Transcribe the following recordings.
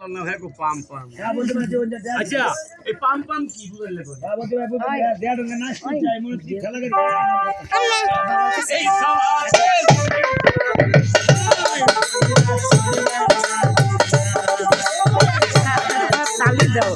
না হয় কো পাম পাম হ্যাঁ বলতে পারছি ওই যে আচ্ছা এই পাম পাম কি বুঝাইলে কই হ্যাঁ বলতে পারছি দেড় না নাস্তি চাই মনে কি খেলা করে এই সাওয়াতে তালি দাও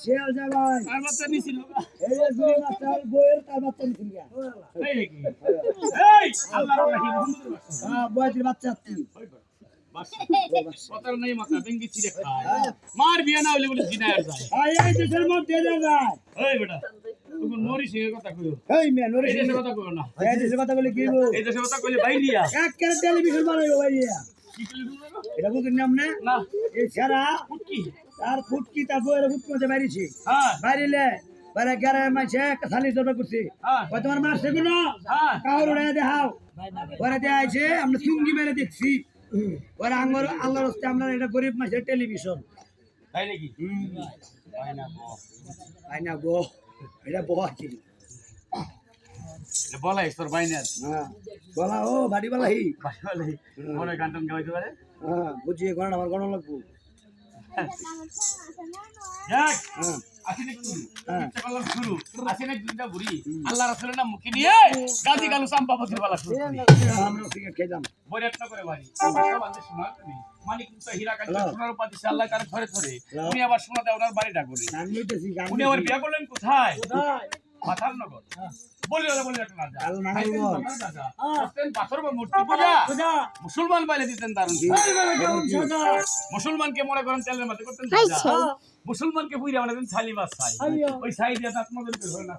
শিয়াল জামাই আর বাচ্চা নিছিল এই যে দুই মাস্টার বইয়ের তার বাচ্চা নিছিল এই নাকি এই আল্লাহর রহিম হ্যাঁ বইয়ের বাচ্চা আত্তি পতার নাই মাথা বেঙ্গি চিড়ে খায় মার বিয়া না হইলে বলে জিনায়ার যায় এই দেশের মধ্যে যায় এই বেটা তুমি নরি সিং এর কথা কইও এই মে নরে এই দেশের কথা কইও না এই দেশের কথা বলে কি গো এই দেশের কথা কইলে বাইরিয়া এক করে টেলিভিশন বানাইবো ভাইয়া কি কইলি এটা বুঝির নাম না না এই সারা ফুটকি তার ফুটকি তার বইয়ের ফুট মধ্যে বাইরেছি হ্যাঁ বাইরেলে বাইরে গেরে মাঝে একটা থালি জমা করছি হ্যাঁ ওই তোমার মারছে গুলো হ্যাঁ কাউর উড়াই দেখাও ওরা দেখাইছে আমরা চুঙ্গি মেরে দেখছি ওরা আঙ্গর আল্লাহর হস্তে আমরা এটা গরিব মাসের টেলিভিশন তাই নাকি তাই না তাই না গো এটা বহা কি বলাই তোর বাইনার হ্যাঁ বলা ও বাড়ি বলাই বলাই মনে গানটান গাইতে পারে হ্যাঁ বুঝিয়ে গণনা আমার গণনা লাগবো যাক হ্যাঁ আসি নাকি হ্যাঁ ইচ্ছা করলাম শুরু আসি নাকি দুইটা বুড়ি আল্লাহ রাসূলের নাম মুখে নিয়ে গাজি গালু চাম্পাবতীর বেলা শুরু করি আমরা সিগারেট খেলাম বৈরাটনা করে বাড়ি সব আনতে শোনা তুমি মানিক মুক্তা হীরা কাঞ্চন সোনার উপাধি সে আল্লাহ কার ঘরে ধরে উনি আবার শোনাতে ওনার বাড়িটা করে গান লইতেছি গান উনি আবার বিয়া করলেন কোথায় কোথায় মাথার নগর বলি একটা না আলো নাঙ্গল করতেন পাথর বা মূর্তি পূজা মুসলমান বাইলে দিতেন দারুণ মুসলমানকে মনে করেন তেলের মাঝে করতেন মুসলমানকে বুইরা বানাতেন ছালি মাছ ছাই ওই ছাই দিয়ে আপনাদের